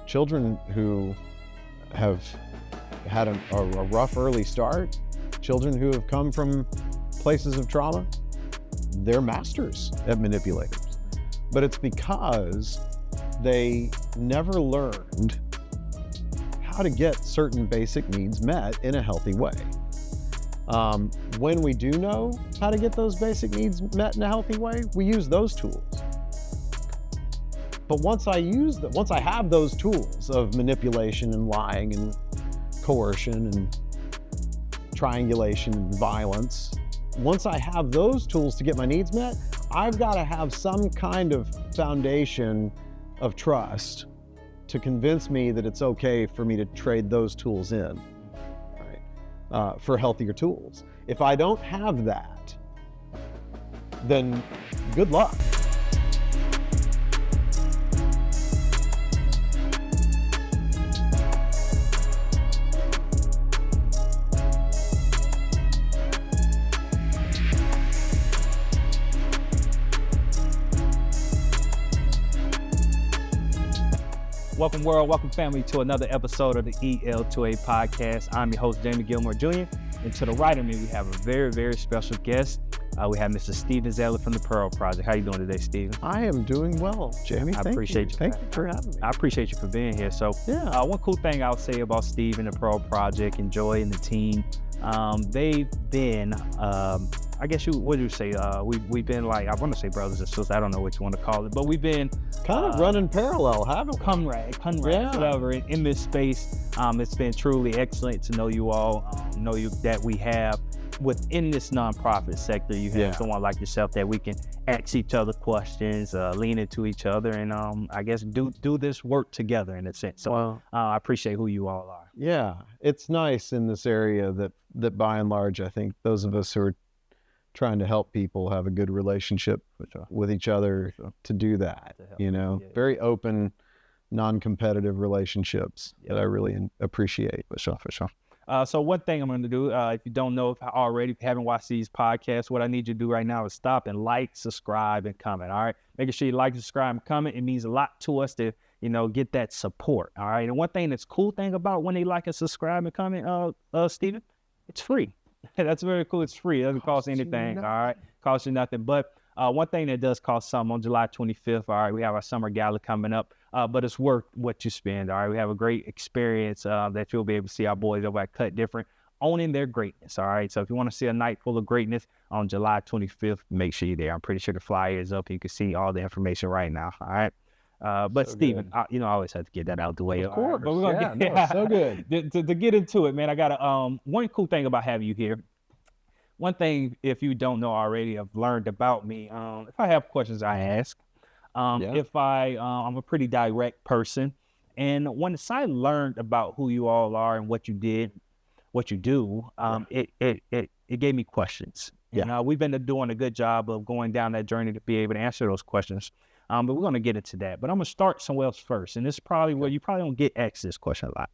children who have had a rough early start, children who have come from places of trauma, they're masters at manipulators. But it's because they never learned how to get certain basic needs met in a healthy way. When we do know how to get those basic needs met in a healthy way, we use those tools. But once I have those tools of manipulation and lying and coercion and triangulation and violence, once I have those tools to get my needs met, I've got to have some kind of foundation of trust to convince me that it's okay for me to trade those tools in, right, for healthier tools. If I don't have that, then good luck. Welcome world, welcome family to another episode of the EL2A Podcast. I'm your host, Jamie Gilmore Jr. And to the right of me, we have a very, very special guest. We have Mr. Stephen Zedler from the Pearl Project. How you doing today, Stephen? I am doing well, Jamie. I appreciate you. Thank you for having me. I appreciate you for being here. So yeah. One cool thing I'll say about Steve and the Pearl Project and Joy and the team, they've been, I guess what do you say? We've been like, I want to say brothers and sisters. I don't know what you want to call it, but we've been kind of running parallel, haven't we? Comrade, yeah. whatever. In this space, it's been truly excellent to know you all, that we have within this nonprofit sector. You have someone like yourself that we can ask each other questions, lean into each other, and I guess do this work together in a sense. So I appreciate who you all are. Yeah, it's nice in this area that by and large, I think those of us who are trying to help people have a good relationship with each other to do that, very open, non-competitive relationships that I really appreciate. For sure. So one thing I'm going to do, if you don't know if you haven't watched these podcasts, what I need you to do right now is stop and like, subscribe, and comment, all right? Making sure you like, subscribe, and comment. It means a lot to us to, get that support, all right? And one thing that's cool thing about when they like and subscribe and comment, Stephen, it's free. That's very cool. It's free. It doesn't cost anything, all right? Costs you nothing. But one thing that does cost some on July 25th, all right, we have our summer gala coming up, but it's worth what you spend, all right? We have a great experience that you'll be able to see our boys over at Cut Different owning their greatness, all right? So if you want to see a night full of greatness on July 25th, make sure you're there. I'm pretty sure the flyer is up. You can see all the information right now, all right? But so Stephen, I always have to get that out the way. Of course, right? But we're gonna so good. To get into it, man, I got one cool thing about having you here. One thing, if you don't know already, I've learned about me. If I have questions, I ask. If I'm a pretty direct person, and once I learned about who you all are and what you did, what you do, it gave me questions. Yeah. We've been doing a good job of going down that journey to be able to answer those questions. But we're going to get into that. But I'm going to start somewhere else first. And this is probably where you probably don't get asked this question a lot.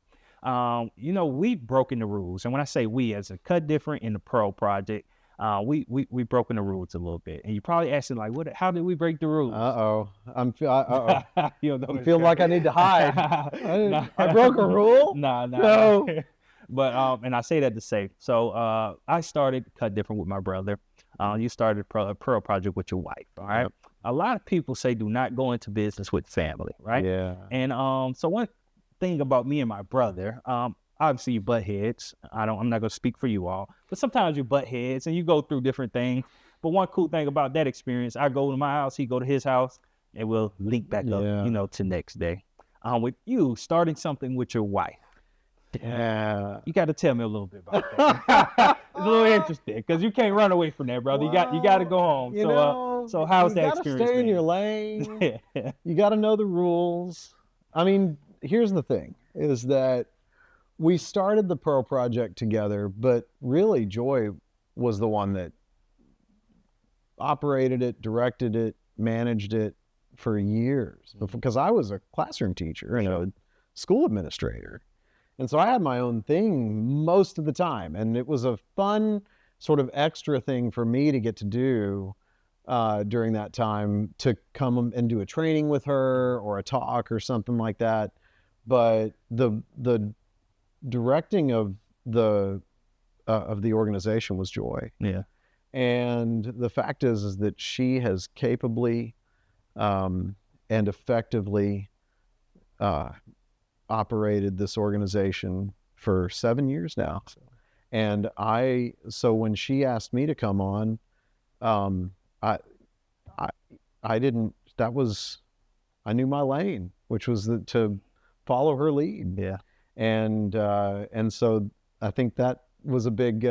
We've broken the rules. And when I say we, as a Cut Different in the Pearl Project, we've broken the rules a little bit. And you're probably asking, like, how did we break the rules? I'm feeling like I need to hide. I broke a rule? No. But, and I say that to say, so I started Cut Different with my brother. You started Pearl Project with your wife, all right? Yep. A lot of people say do not go into business with family, right? Yeah. And so one thing about me and my brother, obviously you butt heads. I'm not gonna speak for you all, but sometimes you butt heads and you go through different things. But one cool thing about that experience, I go to my house, he go to his house, and we'll link back up, to next day. With you starting something with your wife. Yeah. You got to tell me a little bit about that. It's a little interesting because you can't run away from that, brother. Well, you got to go home. So how's that experience? You got to stay in your lane. You got to know the rules. I mean, here's the thing, is that we started the Pearl Project together, but really Joy was the one that operated it, directed it, managed it for years. Because I was a classroom teacher and a school administrator. And so I had my own thing most of the time. And it was a fun sort of extra thing for me to get to do during that time, to come and do a training with her or a talk or something like that. but the directing of the organization was Joy. Yeah. And the fact is that she has capably and effectively operated this organization for 7 years now. And so when she asked me to come on, I didn't, I knew my lane, which was to follow her lead. Yeah. And so I think that was a big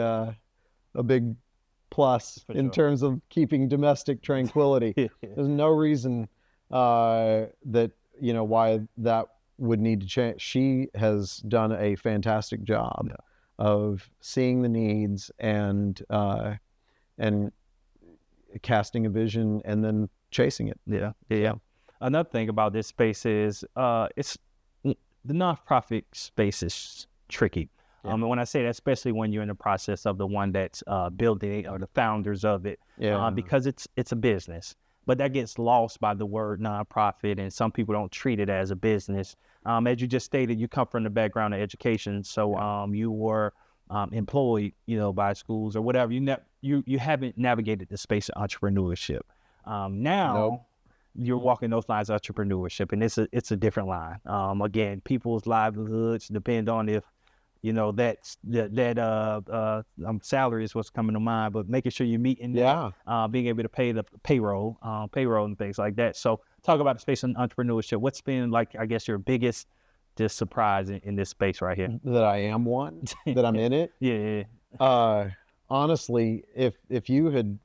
plus in terms of keeping domestic tranquility. There's no reason that, why that would need to change. She has done a fantastic job of seeing the needs and casting a vision and then chasing it. Yeah. Another thing about this space is the nonprofit space is tricky. And when I say that, especially when you're in the process of the one that's building it or the founders of it, because it's a business. But that gets lost by the word nonprofit, and some people don't treat it as a business. As you just stated, you come from the background of education, so you were employed, by schools or whatever. You haven't navigated the space of entrepreneurship. Now you're walking those lines of entrepreneurship, and it's a different line. Again, people's livelihoods depend on if salary is what's coming to mind, but making sure you're meeting being able to pay the payroll and things like that. So talk about the space of entrepreneurship. What's been like, I guess, your biggest just surprise in this space right here? That I am one, that I'm in it. Yeah. Honestly, if you had,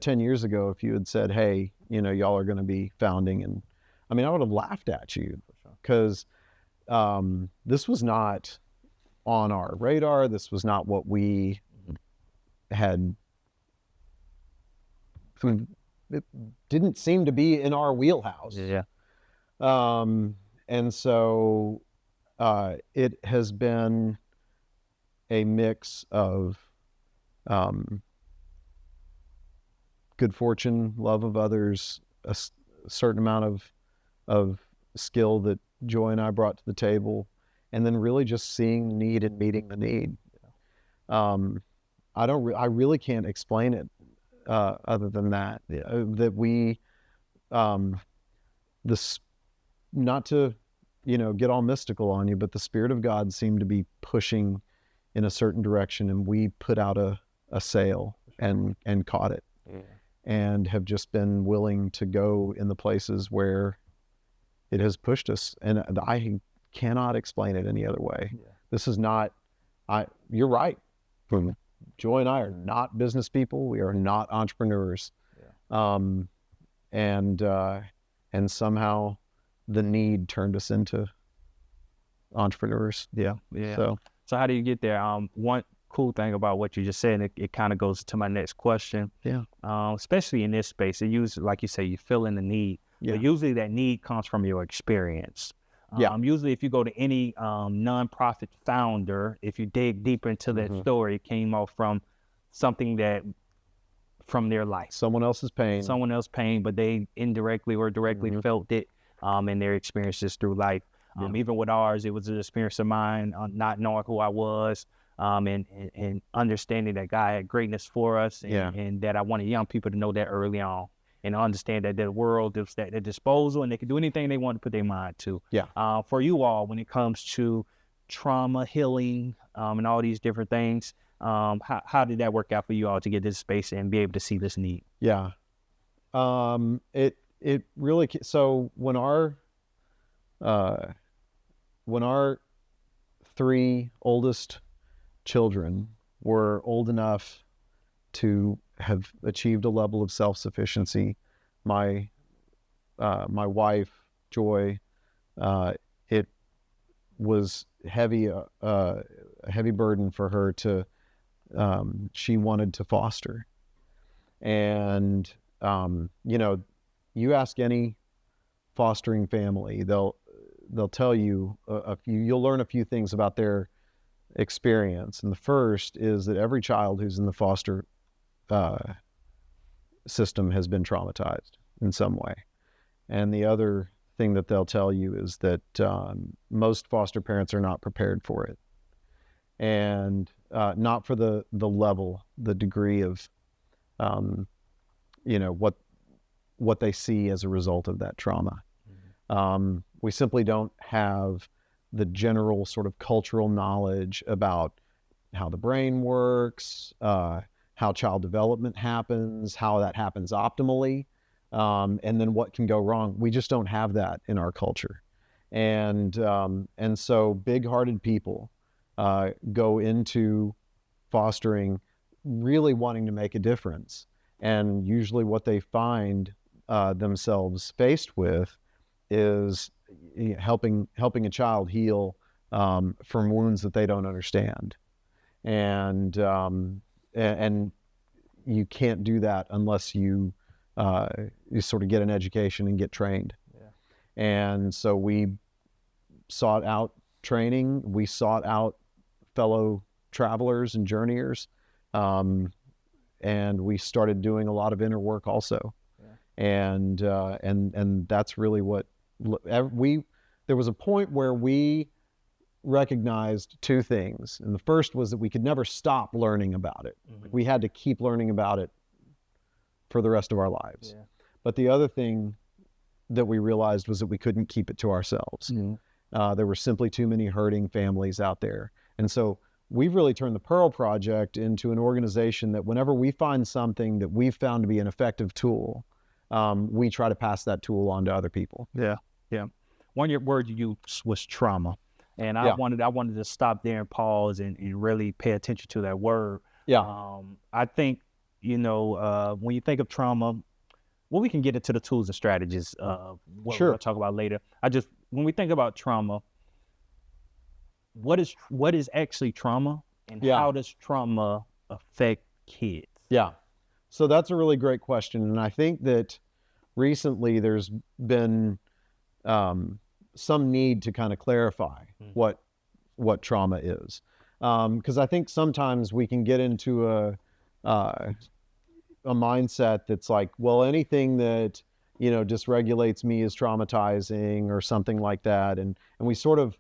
10 years ago, if you had said, hey, y'all are going to be founding, and I would have laughed at you because this was not on our radar. This was not what we had. It didn't seem to be in our wheelhouse. Yeah. And so it has been a mix of good fortune, love of others, a certain amount of skill that Joy and I brought to the table, and then really just seeing the need and meeting the need. I really can't explain it other than that. That we, not to, get all mystical on you, but the Spirit of God seemed to be pushing in a certain direction, and we put out a sail and caught it, and have just been willing to go in the places where it has pushed us. And I cannot explain it any other way. This is not, you're right. Joy and I are not business people. We are not entrepreneurs. And somehow the need turned us into entrepreneurs. So how do you get there? One cool thing about what you just said, and it kind of goes to my next question. Especially in this space, it usually, like you say, you feel in the need. But usually that need comes from your experience. Usually if you go to any nonprofit founder, if you dig deeper into that story, it came off from something from their life. Someone else's pain. But they indirectly or directly felt it in their experiences through life. Even with ours, it was an experience of mine, not knowing who I was, and understanding that God had greatness for us, and that I wanted young people to know that early on. And understand that the world is at their disposal, and they can do anything they want to put their mind to. For you all, when it comes to trauma healing and all these different things, how did that work out for you all to get this space and be able to see this need? It really, so when our 3 oldest children were old enough to have achieved a level of self-sufficiency, my wife, Joy, it was a heavy burden for her to, she wanted to foster. And, you ask any fostering family, they'll tell you you'll learn a few things about their experience. And the first is that every child who's in the foster system has been traumatized in some way. And the other thing that they'll tell you is that most foster parents are not prepared for it, and not for the level, the degree of, what they see as a result of that trauma. We simply don't have the general sort of cultural knowledge about how the brain works, how child development happens, how that happens optimally, and then what can go wrong. We just don't have that in our culture. And so big-hearted people go into fostering really wanting to make a difference. And usually what they find themselves faced with is helping a child heal from wounds that they don't understand. And you can't do that unless you sort of get an education and get trained. Yeah. And so we sought out training. We sought out fellow travelers and journeyers, and we started doing a lot of inner work also. Yeah. And that's really what there was a point where we recognized two things. And the first was that we could never stop learning about it. Mm-hmm. We had to keep learning about it for the rest of our lives. Yeah. But the other thing that we realized was that we couldn't keep it to ourselves. Mm-hmm. There were simply too many hurting families out there. And so we've really turned the Pearl Project into an organization that whenever we find something that we've found to be an effective tool, we try to pass that tool on to other people. Yeah, yeah. One of your words you used was trauma. And I wanted to stop there and pause and really pay attention to that word. Yeah. I think, when you think of trauma, we can get into the tools and strategies what we'll talk about later. When we think about trauma, what is actually trauma, and how does trauma affect kids? Yeah. So that's a really great question. And I think that recently there's been some need to kind of clarify what trauma is. Because I think sometimes we can get into a mindset that's like, well, anything that, dysregulates me is traumatizing or something like that. And we sort of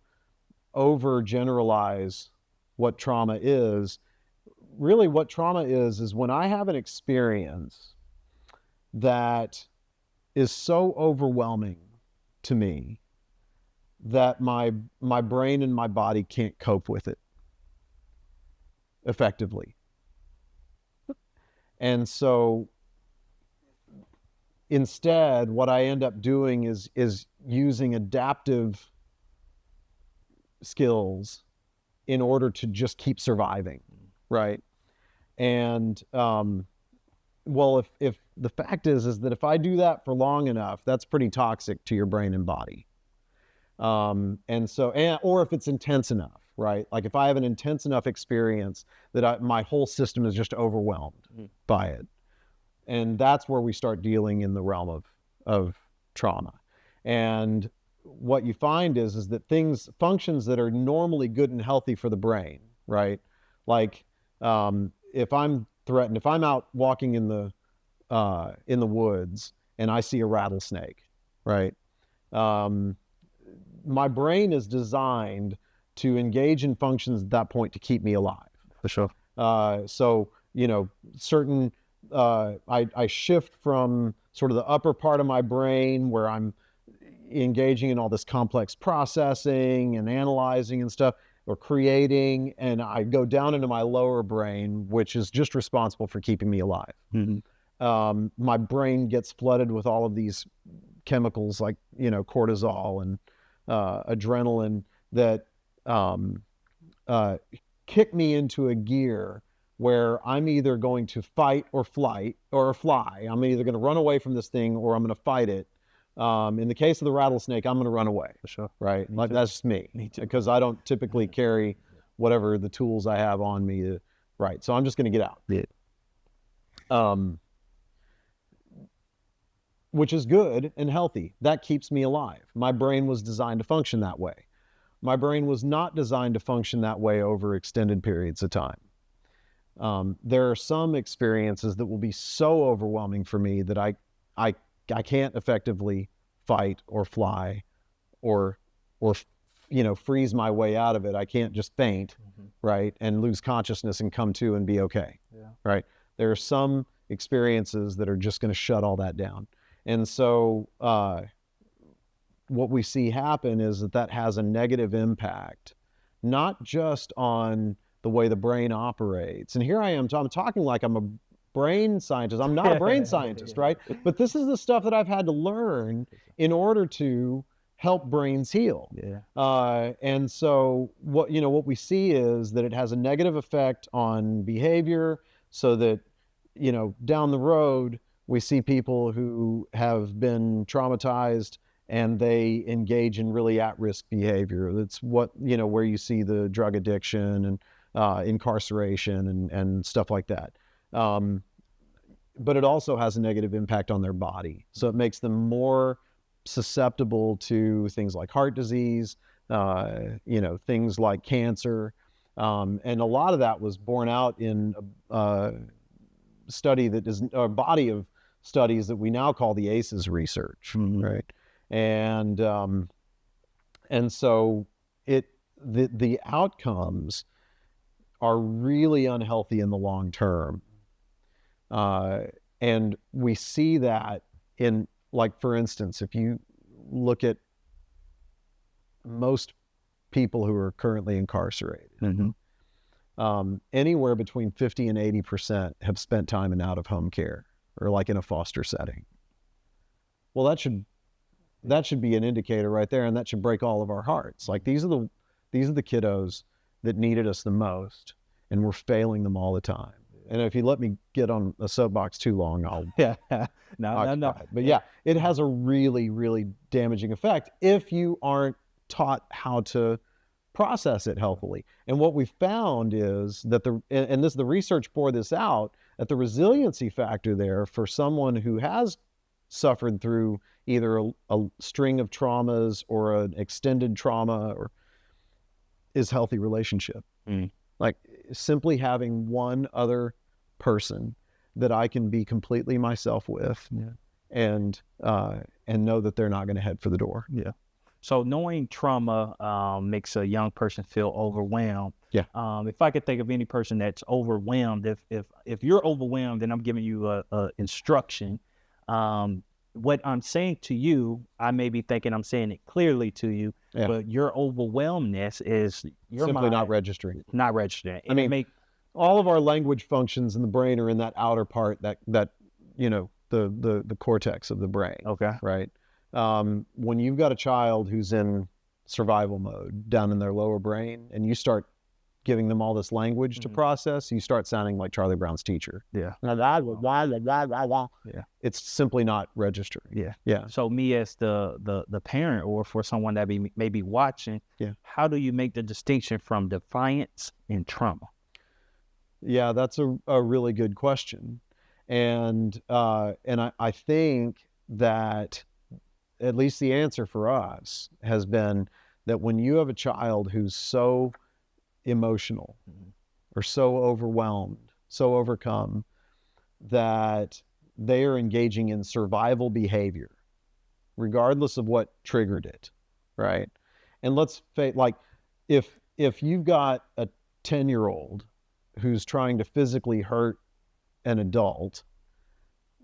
overgeneralize what trauma is. Really what trauma is when I have an experience that is so overwhelming to me that my brain and my body can't cope with it effectively. And so instead, what I end up doing is using adaptive skills in order to just keep surviving, right? And well, if the fact is that if I do that for long enough, that's pretty toxic to your brain and body. Or if it's intense enough, right? Like if I have an intense enough experience that my whole system is just overwhelmed by it. And that's where we start dealing in the realm of trauma. And what you find is that functions that are normally good and healthy for the brain, right? Like if I'm threatened, if I'm out walking in the woods and I see a rattlesnake, right? My brain is designed to engage in functions at that point to keep me alive. For sure. So, certain, I shift from sort of the upper part of my brain where I'm engaging in all this complex processing and analyzing and stuff, or creating, and I go down into my lower brain, which is just responsible for keeping me alive. Mm-hmm. My brain gets flooded with all of these chemicals like, cortisol and adrenaline that kick me into a gear where I'm either going to fight or fly. I'm either going to run away from this thing or I'm going to fight it. In the case of the rattlesnake, I'm going to run away. For sure. Right? Like that's just me. Because I don't typically carry whatever the tools I have on me. Right. So I'm just going to get out. Yeah. Which is good and healthy. That keeps me alive. My brain was designed to function that way. My brain was not designed to function that way over extended periods of time. There are some experiences that will be so overwhelming for me that I can't effectively fight or fly or freeze my way out of it. I can't just faint, right, and lose consciousness and come to and be okay, right? There are some experiences that are just going to shut all that down. And so what we see happen is that has a negative impact, not just on the way the brain operates. And here I am, I'm talking like I'm a brain scientist. I'm not a brain scientist, right? But this is the stuff that I've had to learn in order to help brains heal. And so what we see is that it has a negative effect on behavior, so that down the road we see people who have been traumatized and they engage in really at-risk behavior. That's where you see the drug addiction and incarceration and stuff like that. But it also has a negative impact on their body. So it makes them more susceptible to things like heart disease, things like cancer. And a lot of that was borne out in a study that is a body of studies that we now call the ACEs research, right? And so the outcomes are really unhealthy in the long term. And we see that in, like, for instance, if you look at most people who are currently incarcerated, anywhere between 50 and 80% have spent time in out-of-home care or like in a foster setting. Well, that should be an indicator right there, and that should break all of our hearts. Like, these are the kiddos that needed us the most, and we're failing them all the time. And if you let me get on a soapbox too long, I'll no. But yeah, it has a really, really damaging effect if you aren't taught how to process it healthily. And what we found is that the research bore this out, that the resiliency factor there for someone who has suffered through either a string of traumas or an extended trauma is healthy relationship. Like, simply having one other person that I can be completely myself with, and know that they're not going to head for the door. So knowing trauma makes a young person feel overwhelmed. If I could think of any person that's overwhelmed, if you're overwhelmed and I'm giving you a instruction, what I'm saying to you, I may be thinking I'm saying it clearly to you, but your overwhelmedness is your simply mind not registering. Not registering. I mean, all of our language functions in the brain are in that outer part, that the cortex of the brain. Right. When you've got a child who's in survival mode down in their lower brain, and you start giving them all this language to process, you start sounding like Charlie Brown's teacher. It's simply not registering. So me as the parent, or for someone that may be watching, how do you make the distinction from defiance and trauma? Yeah, that's a really good question. And I think that at least the answer for us has been that when you have a child who's so emotional or so overwhelmed, so overcome, that they are engaging in survival behavior, regardless of what triggered it, right? And let's face, like, if you've got a 10-year-old who's trying to physically hurt an adult,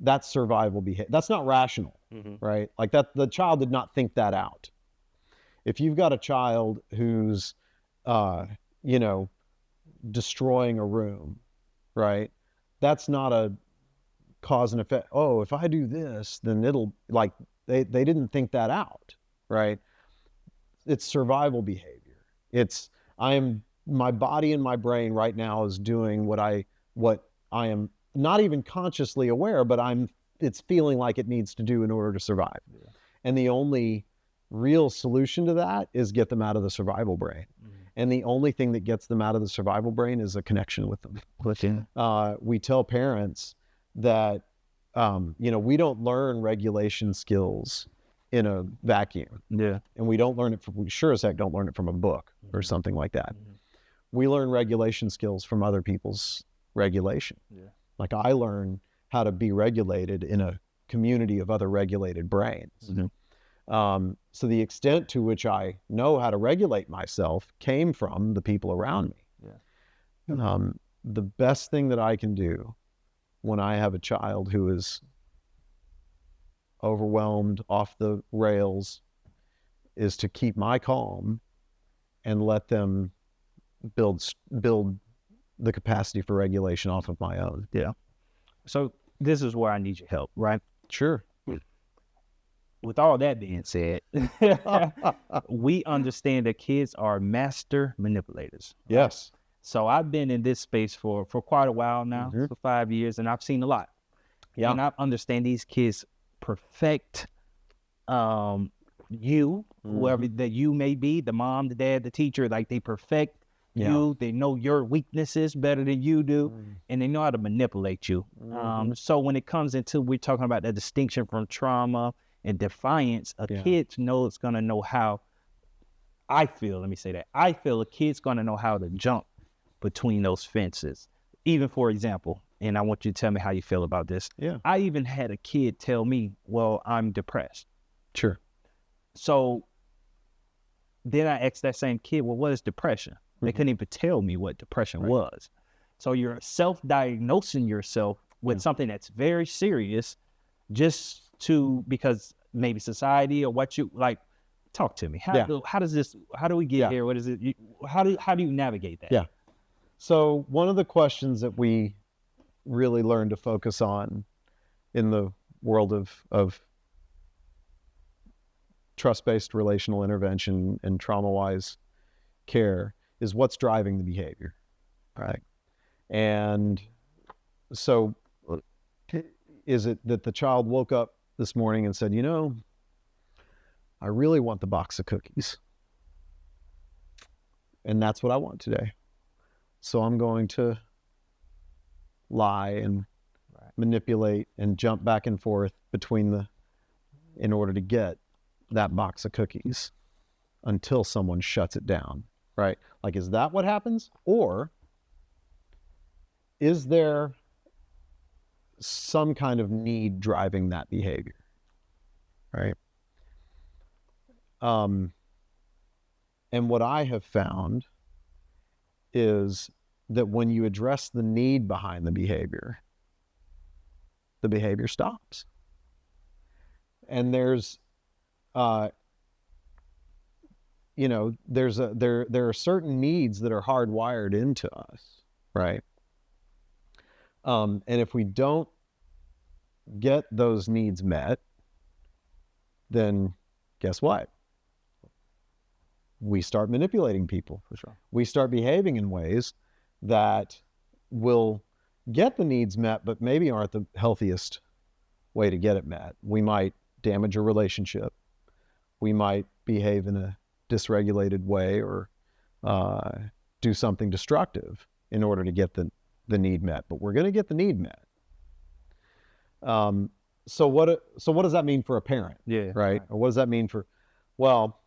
that's survival behavior. That's not rational, right? Like, that the child did not think that out. If you've got a child who's destroying a room, right? That's not a cause and effect. Oh, if I do this, then it'll, like, they didn't think that out, right? It's survival behavior. It's, my body and my brain right now is doing what I am not even consciously aware, but it's feeling like it needs to do in order to survive. And the only real solution to that is get them out of the survival brain. And the only thing that gets them out of the survival brain is a connection with them. We tell parents that, we don't learn regulation skills in a vacuum. And we sure as heck don't learn it from a book or something like that. We learn regulation skills from other people's regulation. Like, I learn how to be regulated in a community of other regulated brains. So the extent to which I know how to regulate myself came from the people around me. Yeah. The best thing that I can do when I have a child who is overwhelmed, off the rails, is to keep my calm and let them build the capacity for regulation off of my own. Yeah. So this is where I need your help, right? Sure. With all that being said, we understand that kids are master manipulators. Right? Yes. So I've been in this space for quite a while now, for 5 years, and I've seen a lot. Yeah. And I understand these kids perfect you, whoever that you may be, the mom, the dad, the teacher, like they perfect you. They know your weaknesses better than you do, and they know how to manipulate you. So when it comes into, we're talking about the distinction from trauma and defiance, a kid is going to know how, I feel a kid's going to know how to jump between those fences. Even for example, and I want you to tell me how you feel about this. Yeah. I even had a kid tell me, well, I'm depressed. Sure. So then I asked that same kid, well, what is depression? They couldn't even tell me what depression was. So you're self-diagnosing yourself with something that's very serious because maybe society or what you like. Talk to me. How do we get here? What is it? How do you navigate that? Yeah. So one of the questions that we really learn to focus on in the world of trust-based relational intervention and trauma-wise care is what's driving the behavior, right? And so is it that the child woke up this morning and said, I really want the box of cookies, and that's what I want today. So I'm going to lie and manipulate and jump back and forth in order to get that box of cookies until someone shuts it down, right? Like, is that what happens? Or is there some kind of need driving that behavior, right? And what I have found is that when you address the need behind the behavior stops. And there's, there are certain needs that are hardwired into us, right? And if we don't get those needs met, then guess what? We start manipulating people. For sure. We start behaving in ways that will get the needs met, but maybe aren't the healthiest way to get it met. We might damage a relationship. We might behave in a dysregulated way or do something destructive in order to get the need met. But we're going to get the need met. So what does that mean for a parent? Yeah. Right? Or what does that mean for, well,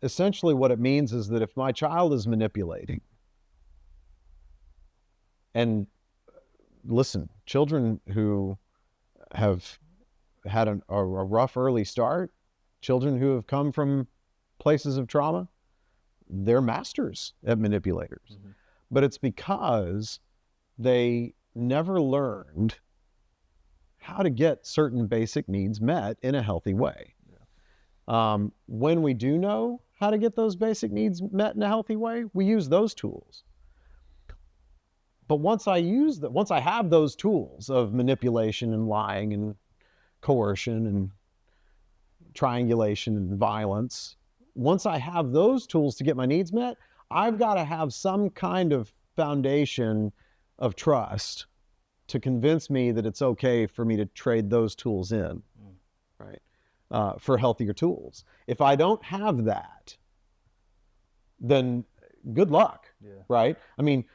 essentially what it means is that if my child is manipulating, and listen, children who have had a rough early start, children who have come from places of trauma, they're masters at manipulators. But it's because they never learned how to get certain basic needs met in a healthy way. When we do know how to get those basic needs met in a healthy way, we use those tools. But once I have those tools of manipulation and lying and coercion and triangulation and violence, once I have those tools to get my needs met, I've got to have some kind of foundation of trust to convince me that it's okay for me to trade those tools in, right? For healthier tools. If I don't have that, then good luck, right? I mean,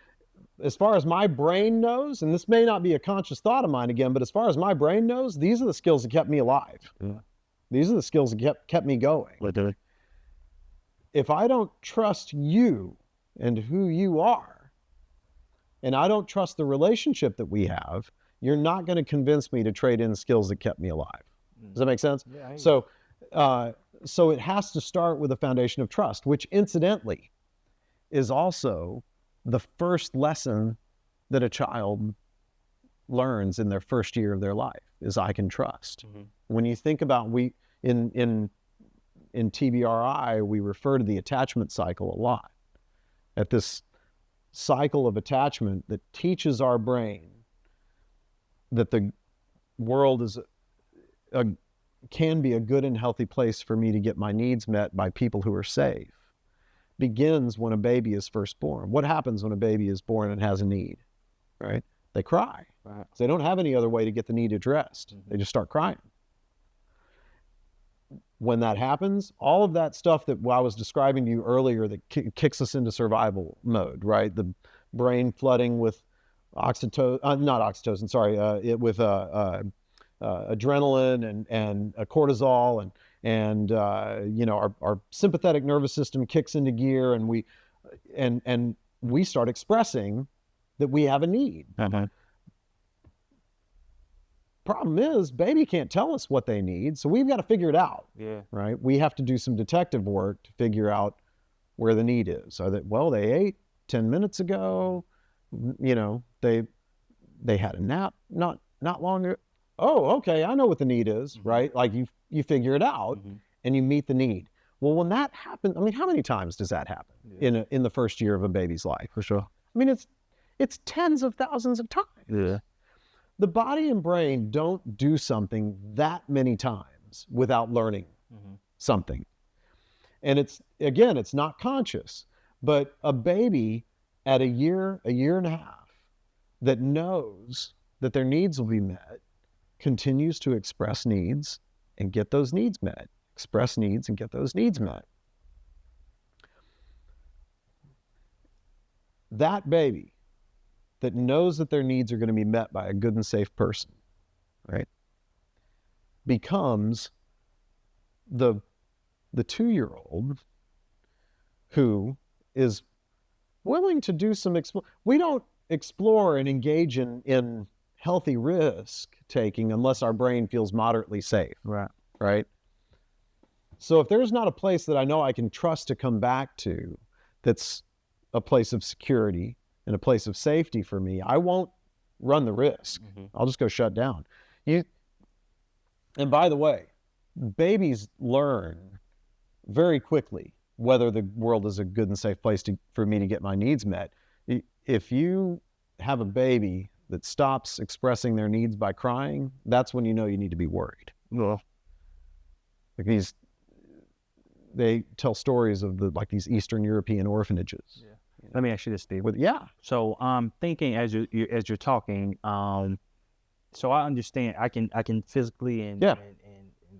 as far as my brain knows, and this may not be a conscious thought of mine again, but as far as my brain knows, these are the skills that kept me alive. These are the skills that kept me going. Literally. If I don't trust you and who you are, and I don't trust the relationship that we have, you're not going to convince me to trade in skills that kept me alive. Does that make sense? Yeah, So it has to start with a foundation of trust, which incidentally is also the first lesson that a child learns in their first year of their life, is I can trust. When you think about, in TBRI, we refer to the attachment cycle a lot. At this cycle of attachment that teaches our brain that the world can be a good and healthy place for me to get my needs met by people who are safe, begins when a baby is first born. What happens when a baby is born and has a need, right? They cry. Right. So they don't have any other way to get the need addressed. They just start crying. When that happens, all of that stuff that I was describing to you earlier that kicks us into survival mode, right? The brain flooding with adrenaline and cortisol and our sympathetic nervous system kicks into gear, and we start expressing that we have a need. Problem is, baby can't tell us what they need, so we've got to figure it out. Yeah. Right? We have to do some detective work to figure out where the need is. So that, well, they ate 10 minutes ago, they had a nap not long ago. Oh, okay, I know what the need is, right? Like you figure it out and you meet the need. Well, when that happens, I mean, how many times does that happen in the first year of a baby's life? For sure. I mean, it's tens of thousands of times. Yeah. The body and brain don't do something that many times without learning something. And it's not conscious, but a baby at a year and a half that knows that their needs will be met continues to express needs and get those needs met. Express needs and get those needs met. That baby that knows that their needs are going to be met by a good and safe person, right, becomes the 2-year-old who is willing to do some we don't explore and engage in healthy risk taking unless our brain feels moderately safe. Right? So if there's not a place that I know I can trust to come back to that's a place of security and a place of safety for me, I won't run the risk. I'll just go shut down. And by the way, babies learn very quickly whether the world is a good and safe place for me to get my needs met. If you have a baby that stops expressing their needs by crying, that's when you know you need to be worried. Well, like they tell stories of these Eastern European orphanages. Yeah. Let me ask you this, Steve. So I'm thinking as you're talking, so I understand I can physically and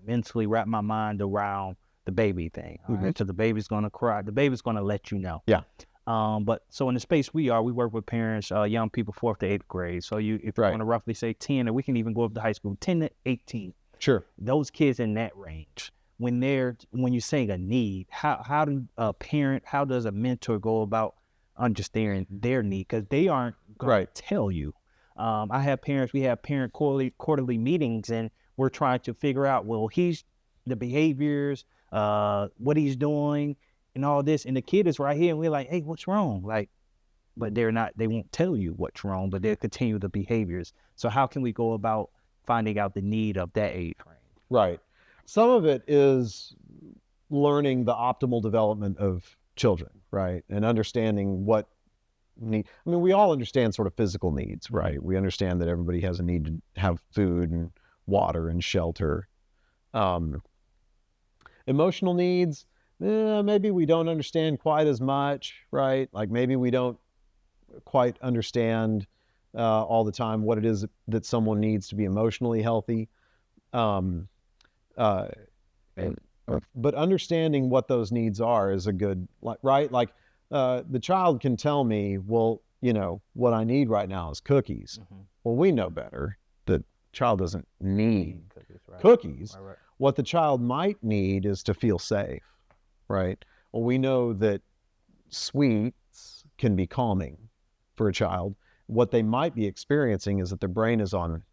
mentally wrap my mind around the baby thing. All right? So the baby's gonna cry. The baby's gonna let you know. Yeah. But so in the space we work with parents, young people 4th to 8th grade. So if you want to roughly say 10, or we can even go up to high school, 10 to 18. Sure. Those kids in that range, when you're saying a need, how does a mentor go about understanding their need? Because they aren't going to tell you. We have parent quarterly meetings, and we're trying to figure out, well, the behaviors, what he's doing, and all this, and the kid is right here, and we're like, hey, what's wrong? But they won't tell you what's wrong, but they'll continue the behaviors. So how can we go about finding out the need of that age range? Right. Some of it is learning the optimal development of children, right? And understanding what need. I mean, we all understand sort of physical needs, right? We understand that everybody has a need to have food and water and shelter. Emotional needs, maybe we don't understand quite as much, right? Like maybe we don't quite understand all the time what it is that someone needs to be emotionally healthy. But understanding what those needs are is a good, right? Like the child can tell me, well, what I need right now is cookies. Well, we know better that child doesn't need cookies. Right. What the child might need is to feel safe, right? Well, we know that sweets can be calming for a child. what they might be experiencing is that their brain is on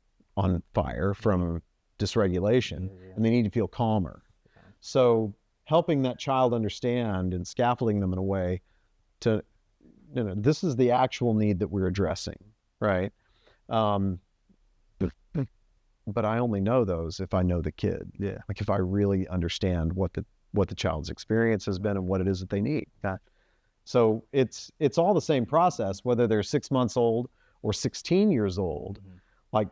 fire from dysregulation, and they need to feel calmer. So helping that child understand and scaffolding them in a way to, this is the actual need that we're addressing, right? But I only know those if I know the kid. Yeah. Like if I really understand what the child's experience has been and what it is that they need. So it's all the same process, whether they're 6 months old or 16 years old. Like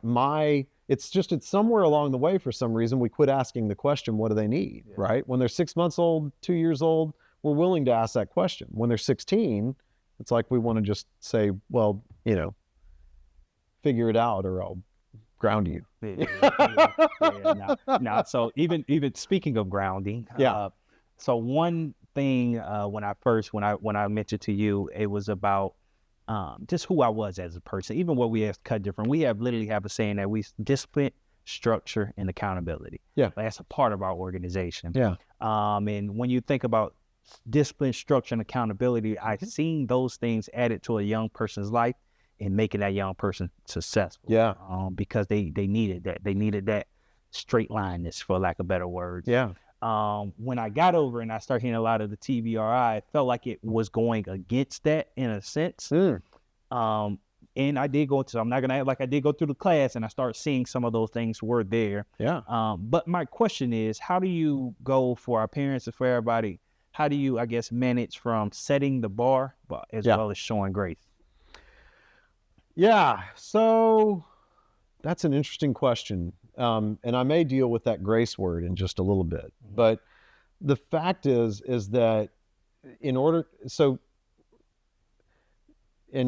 it's somewhere along the way, for some reason, we quit asking the question, what do they need, right? When they're 6 months old, 2 years old, we're willing to ask that question. When they're 16, it's like we want to just say, well, figure it out or I'll ground you. Now, so even speaking of grounding, so one thing when I mentioned to you, it was about just who I was as a person. Even what we have cut different, we literally have a saying that we discipline, structure, and accountability. Yeah, that's a part of our organization. Yeah, and when you think about discipline, structure, and accountability, I've seen those things added to a young person's life and making that young person successful. Yeah. Because they needed that. They needed that straight lineness, for lack of better words. Yeah. When I got over and I started hearing a lot of the TBRI, I felt like it was going against that in a sense. And I did I'm not going to act like I did go through the class, and I started seeing some of those things were there. Yeah. But my question is, how do you go for our parents and for everybody? How do you, I guess, manage from setting the bar, but as well as showing grace? Yeah, so that's an interesting question. And I may deal with that grace word in just a little bit. But the fact is that and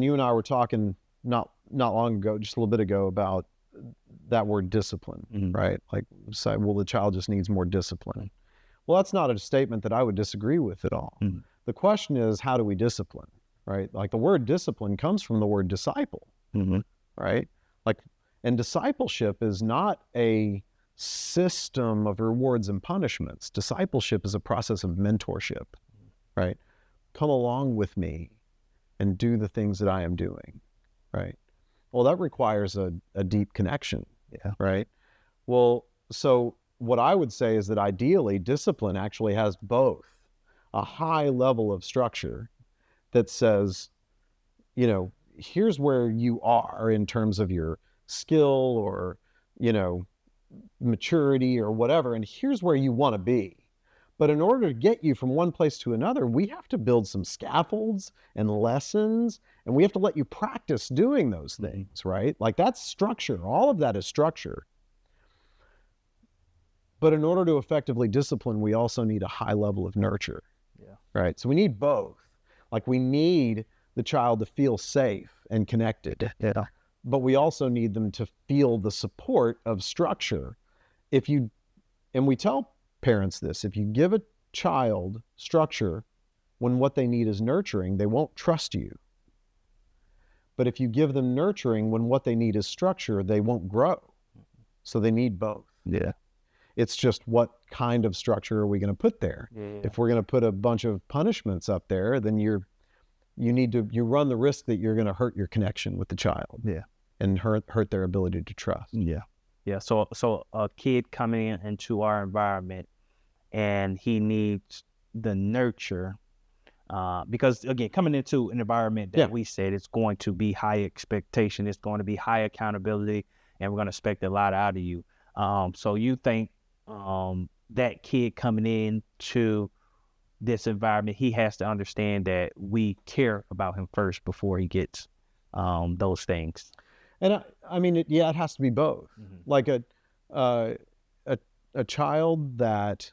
you and I were talking not long ago, just a little bit ago, about that word discipline, right? Like, say, well, the child just needs more discipline. Well, that's not a statement that I would disagree with at all. The question is, how do we discipline, right? Like the word discipline comes from the word disciple. Right? Like, and discipleship is not a system of rewards and punishments. Discipleship is a process of mentorship, right? Come along with me and do the things that I am doing, right? Well, that requires a deep connection, right? Well, so what I would say is that ideally, discipline actually has both a high level of structure that says, here's where you are in terms of your skill or, maturity or whatever, and here's where you want to be. But in order to get you from one place to another, we have to build some scaffolds and lessons, and we have to let you practice doing those things, right? Like that's structure. All of that is structure. But in order to effectively discipline, we also need a high level of nurture, right? So we need both. Like we need the child to feel safe and connected. But we also need them to feel the support of structure. And we tell parents this, if you give a child structure when what they need is nurturing, they won't trust you. But if you give them nurturing when what they need is structure, they won't grow. So they need both. Yeah. It's just what kind of structure are we going to put there? If we're going to put a bunch of punishments up there, then you run the risk that you're going to hurt your connection with the child. And hurt their ability to trust. So a kid coming into our environment and he needs the nurture, because again, coming into an environment that we said it's going to be high expectation, it's going to be high accountability, and we're going to expect a lot out of you. So you think that kid coming into this environment, he has to understand that we care about him first before he gets those things. And I mean, it has to be both. Like a child that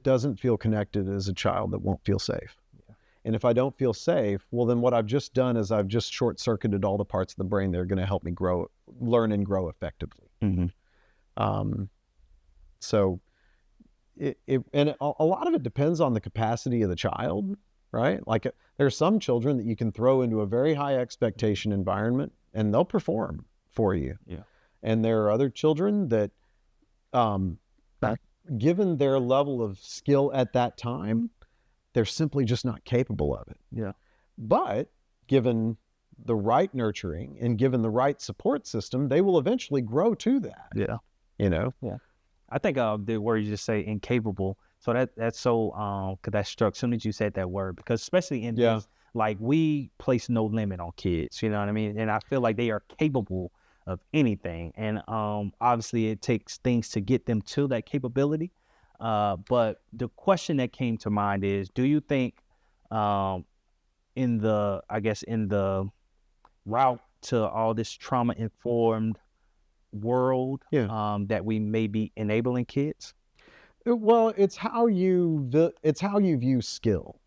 doesn't feel connected is a child that won't feel safe. And if I don't feel safe, well, then what I've just done is I've just short-circuited all the parts of the brain that are going to help me learn and grow effectively. So and a lot of it depends on the capacity of the child, right? Like there are some children that you can throw into a very high expectation environment and they'll perform for you. And there are other children that, given their level of skill at that time, they're simply just not capable of it. But given the right nurturing and given the right support system, they will eventually grow to that. Yeah. You know? Yeah. I think the word you just say, incapable. So that's so, cause that struck as soon as you said that word, because especially in this, like, we place no limit on kids, you know what I mean? And I feel like they are capable of anything. And obviously it takes things to get them to that capability. But the question that came to mind is, do you think in the route to all this trauma-informed world that we may be enabling kids? Well, it's how you view skill,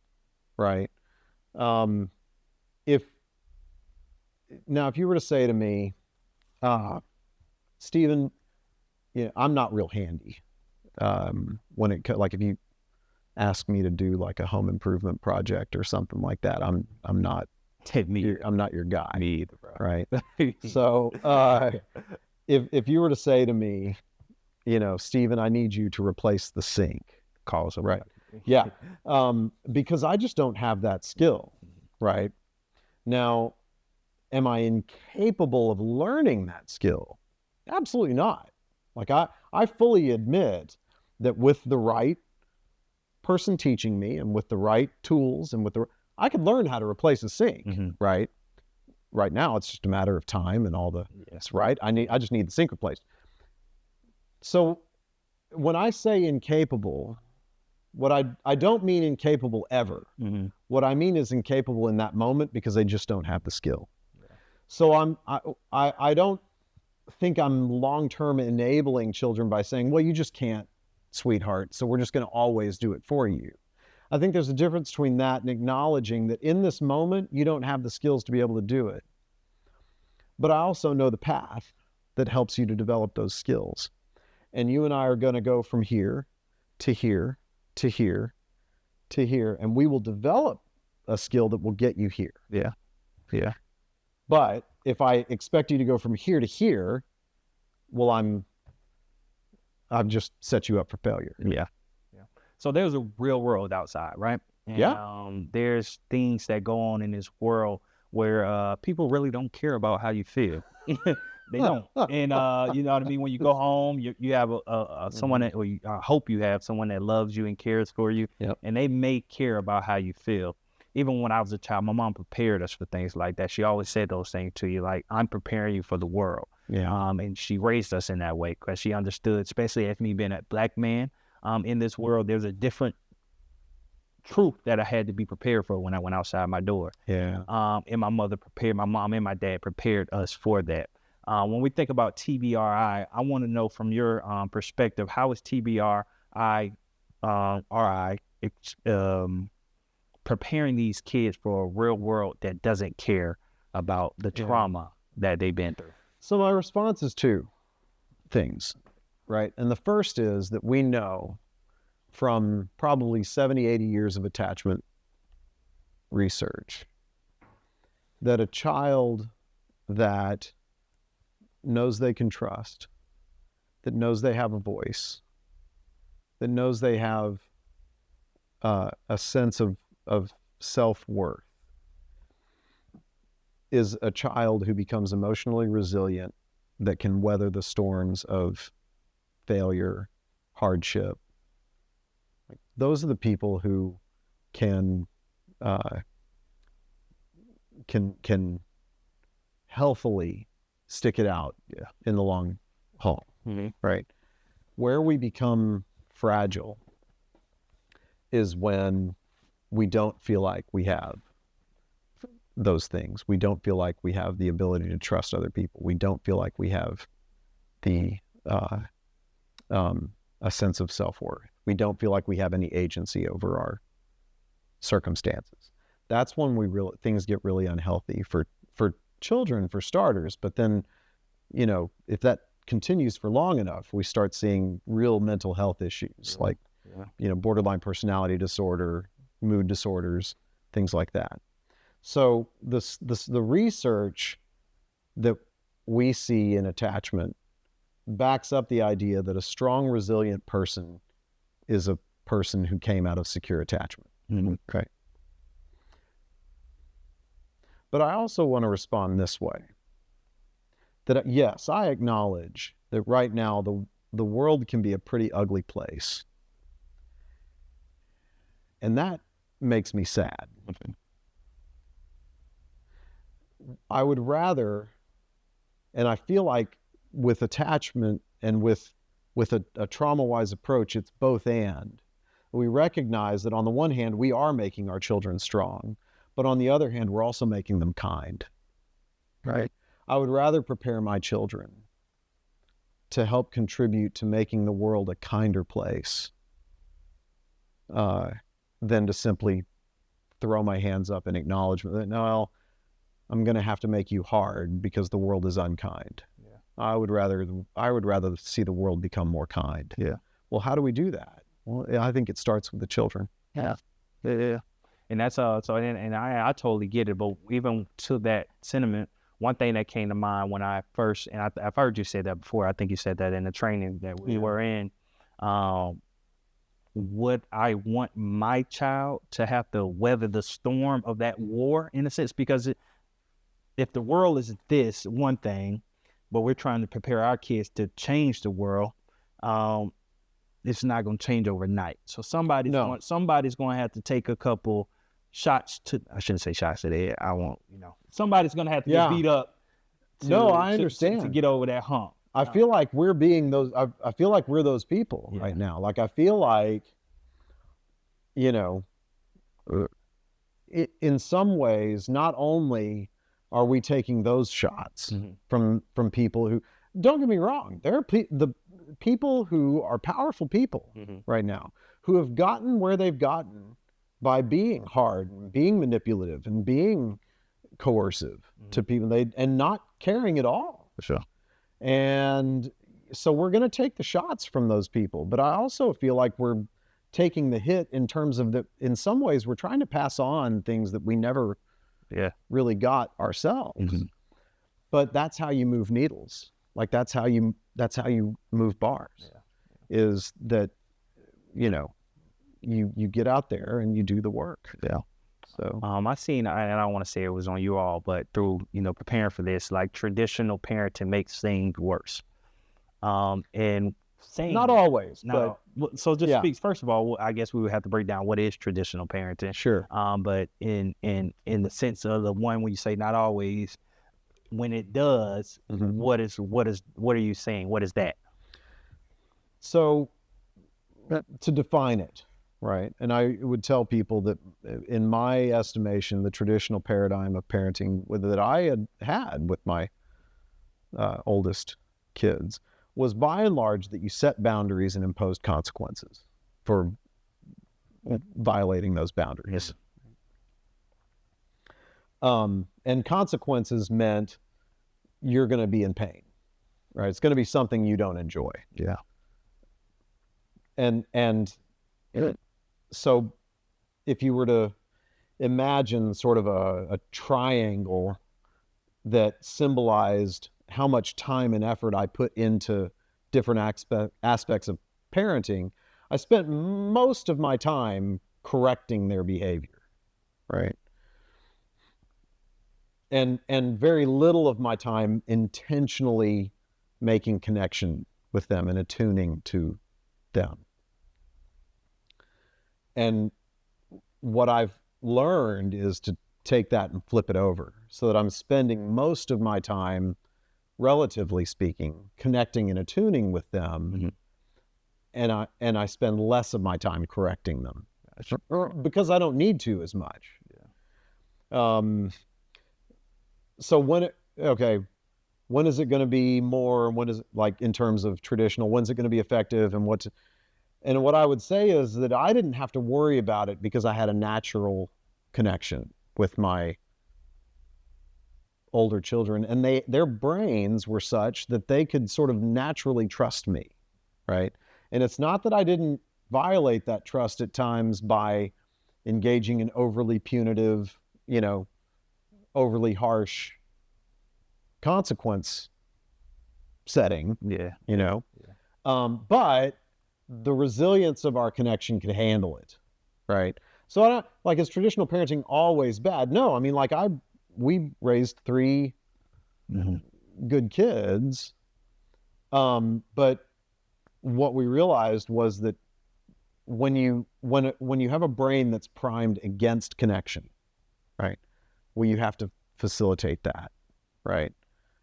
right? If you were to say to me, Stephen, I'm not real handy. Like if you ask me to do like a home improvement project or something like that, I'm not your guy. Me either, bro. Right? So if you were to say to me, Stephen, I need you to replace the sink. Call somebody. Right. Yeah. Because I just don't have that skill. Right. Now, am I incapable of learning that skill? Absolutely not. Like I fully admit that with the right person teaching me and with the right tools and I could learn how to replace a sink, right? Right now, it's just a matter of time and all the, right? I just need the sink replaced. So when I say incapable, what I don't mean incapable ever. What I mean is incapable in that moment because they just don't have the skill. Yeah. So I don't think I'm long-term enabling children by saying, well, you just can't, sweetheart, so we're just going to always do it for you. I think there's a difference between that and acknowledging that in this moment, you don't have the skills to be able to do it. But I also know the path that helps you to develop those skills. And you and I are going to go from here to here to here to here, and we will develop a skill that will get you here. Yeah. Yeah. But if I expect you to go from here to here, well, I've just set you up for failure. Yeah. Yeah. So there's a real world outside, right? And, there's things that go on in this world where people really don't care about how you feel. They don't. And you know what I mean? When you go home, you have someone that, or I hope you have someone that loves you and cares for you. Yep. And they may care about how you feel. Even when I was a child, my mom prepared us for things like that. She always said those things to you, like, I'm preparing you for the world. Yeah. And she raised us in that way because she understood, especially as me being a Black man in this world, there's a different truth that I had to be prepared for when I went outside my door. Yeah. And my mom and my dad prepared us for that. When we think about TBRI, I want to know from your perspective, how is TBRI preparing these kids for a real world that doesn't care about the trauma that they've been through? So my response is two things, right? And the first is that we know from probably 70, 80 years of attachment research that a child that knows they can trust, that knows they have a voice, that knows they have a sense of self-worth, is a child who becomes emotionally resilient, that can weather the storms of failure, hardship. Those are the people who can healthily stick it out in the long haul, right? Where we become fragile is when we don't feel like we have those things. We don't feel like we have the ability to trust other people. We don't feel like we have the a sense of self-worth. We don't feel like we have any agency over our circumstances. That's when things get really unhealthy for children, for starters. But then, if that continues for long enough, we start seeing real mental health issues like, borderline personality disorder, mood disorders, things like that. So the research that we see in attachment backs up the idea that a strong, resilient person is a person who came out of secure attachment. Okay. But I also want to respond this way. That yes, I acknowledge that right now the world can be a pretty ugly place. And that makes me sad. Okay. I would rather, and I feel like with attachment and with a trauma-wise approach, it's both and. We recognize that on the one hand, we are making our children strong, but on the other hand, we're also making them kind. Right. I would rather prepare my children to help contribute to making the world a kinder place than to simply throw my hands up in acknowledgement that, no, I'm going to have to make you hard because the world is unkind. Yeah. I would rather see the world become more kind. Yeah. Well, how do we do that? Well, I think it starts with the children. Yeah. Yeah. And that's so and I totally get it. But even to that sentiment, one thing that came to mind when I first, and I've heard you say that before, I think you said that in the training that we were in, would I want my child to have to weather the storm of that war in a sense? Because if the world is this one thing, but we're trying to prepare our kids to change the world, it's not going to change overnight. So somebody's going to have to take a couple shots I shouldn't say shots to the head. Somebody's going to have to get beat up. I understand. To get over that hump. I feel like we're being those, I feel like we're those people right now. Like, I feel like, in some ways, not only are we taking those shots from people who, don't get me wrong, there are the people who are powerful people right now who have gotten where they've gotten by being hard and being manipulative and being coercive to people and not caring at all. For sure. And so we're going to take the shots from those people. But I also feel like we're taking the hit in terms of in some ways, we're trying to pass on things that we never really got ourselves. But that's how you move needles. Like, that's how you move bars, is that, you get out there and you do the work. Yeah. So I seen, and I don't want to say it was on you all, but through, preparing for this, like, traditional parenting makes things worse. And saying not always, no, but so just speaks, first of all, I guess we would have to break down what is traditional parenting. Sure. But in the sense of the one when you say not always, when it does, what are you saying? What is that? So to define it, right? And I would tell people that in my estimation, the traditional paradigm of parenting that I had with my oldest kids was by and large that you set boundaries and imposed consequences for violating those boundaries. And consequences meant you're going to be in pain, right? It's going to be something you don't enjoy. Yeah. And so if you were to imagine sort of a triangle that symbolized how much time and effort I put into different aspects of parenting, I spent most of my time correcting their behavior, right? And very little of my time intentionally making connection with them and attuning to them. And what I've learned is to take that and flip it over so that I'm spending most of my time, relatively speaking, connecting and attuning with them, and I spend less of my time correcting them because I don't need to as much. So when is it going to be more? When is it, like, in terms of traditional? When's it going to be effective? And what I would say is that I didn't have to worry about it because I had a natural connection with my older children, and their brains were such that they could sort of naturally trust me, right? And it's not that I didn't violate that trust at times by engaging in overly punitive, overly harsh consequence setting, but the resilience of our connection could handle it, right? So I don't, like, is traditional parenting always bad? No, I mean, like, we raised 3 good kids. But what we realized was that when you have a brain that's primed against connection, right? Well, you have to facilitate that, right?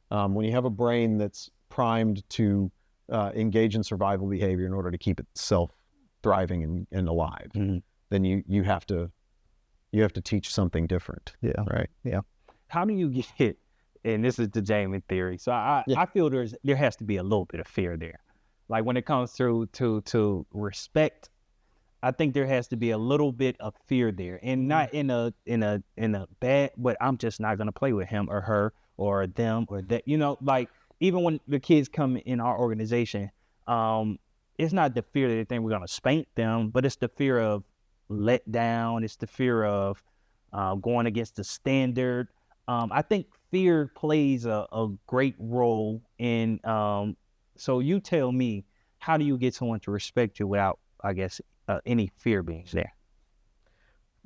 When you have a brain that's primed to engage in survival behavior in order to keep itself thriving and alive, then you have to teach something different. Yeah. Right. Yeah. How do you get, and this is the Jamin theory, so I feel there has to be a little bit of fear there. Like when it comes to respect, I think there has to be a little bit of fear there, and not in a bad, but I'm just not gonna play with him or her or them or that. Like even when the kids come in our organization, it's not the fear that they think we're gonna spank them, but it's the fear of let down. It's the fear of going against the standard. I think fear plays a great role in. So you tell me, how do you get someone to respect you without, I guess, any fear being there?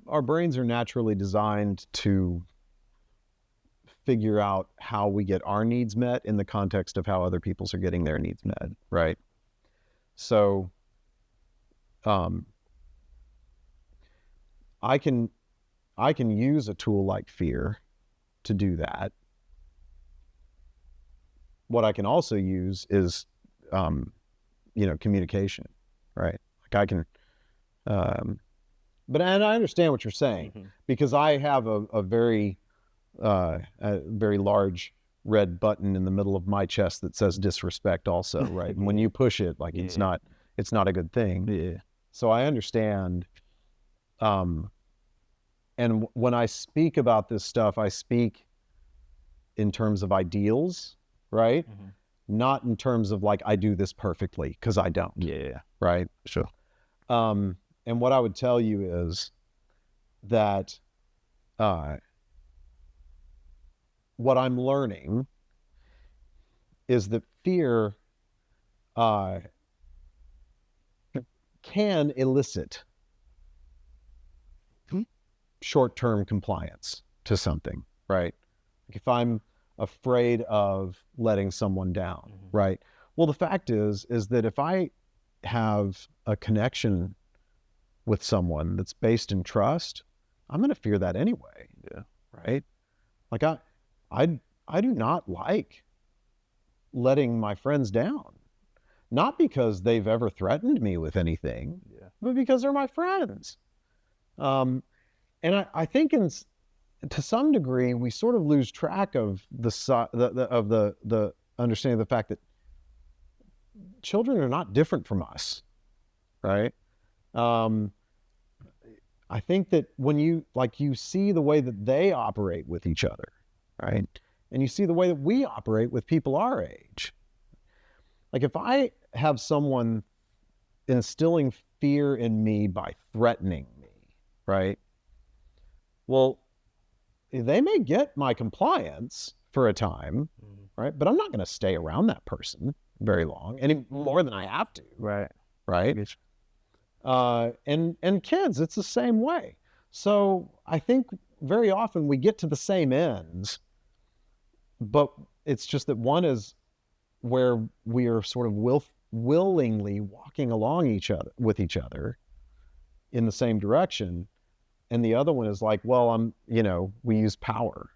Our brains are naturally designed to figure out how we get our needs met in the context of how other people's are getting their needs met, right? So, I can use a tool like fear to do that. What I can also use is, communication, right? Like I can, and I understand what you're saying, because I have a very large red button in the middle of my chest that says disrespect also, right? And when you push it, like it's not a good thing. Yeah. So I understand. And when I speak about this stuff, I speak in terms of ideals, right? Not in terms of like, I do this perfectly, because I don't. Yeah. Right? Sure. And what I would tell you is that what I'm learning is that fear can elicit short-term compliance to something, right? Like if I'm afraid of letting someone down, right? Well, the fact is that if I have a connection with someone that's based in trust, I'm going to fear that anyway. Yeah. Right? Like I do not like letting my friends down. Not because they've ever threatened me with anything, but because they're my friends. And I think to some degree we sort of lose track of the understanding of the fact that children are not different from us, right? I think that when you see the way that they operate with each other, right? And you see the way that we operate with people our age. Like if I have someone instilling fear in me by threatening me, right? Well, they may get my compliance for a time, right? But I'm not going to stay around that person very long, any more than I have to. Right. Right. And kids, it's the same way. So I think very often we get to the same ends, but it's just that one is where we are sort of willingly walking along with each other in the same direction. And the other one is like, well, we use power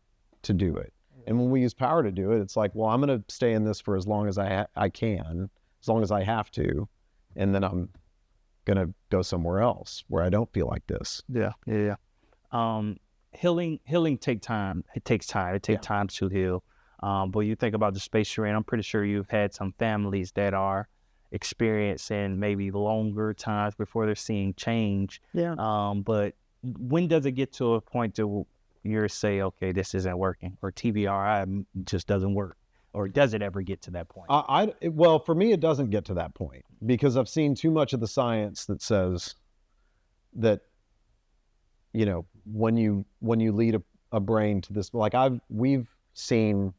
to do it. And when we use power to do it, it's like, well, I'm going to stay in this for as long as I can, as long as I have to. And then I'm going to go somewhere else where I don't feel like this. Yeah. Healing takes time. It takes time. It takes time to heal. But you think about the space you're in, I'm pretty sure you've had some families that are experiencing maybe longer times before they're seeing change. Yeah. But when does it get to a point to you say, okay, this isn't working, or TBRI just doesn't work? Or does it ever get to that point? Well, for me, it doesn't get to that point, because I've seen too much of the science that says that, when you lead a brain to this, like we've seen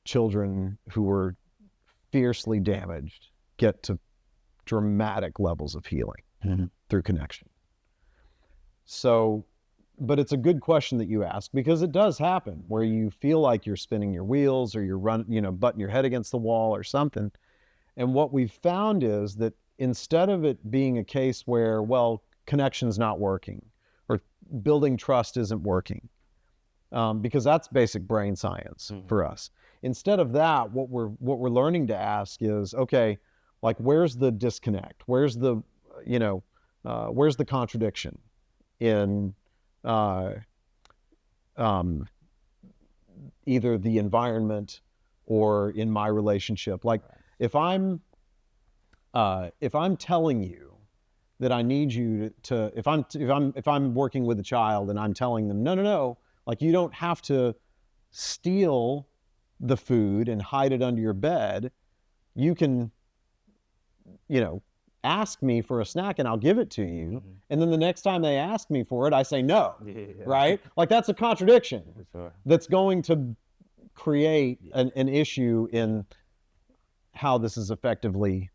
children who were fiercely damaged get to dramatic levels of healing through connection. So but it's a good question that you ask, because it does happen where you feel like you're spinning your wheels or you're butting your head against the wall or something. And what we've found is that instead of it being a case where, well, connection's not working or building trust isn't working, because that's basic brain science for us. Instead of that, what we're learning to ask is, okay, like, where's the disconnect? Where's the contradiction in either the environment or in my relationship? Like, if I'm telling you that I need you to, if I'm working with a child and I'm telling them, no, like, you don't have to steal the food and hide it under your bed. You can, ask me for a snack and I'll give it to you. And then the next time they ask me for it, I say no, right? Like, that's a contradiction that's going to create an issue in how this is effectively,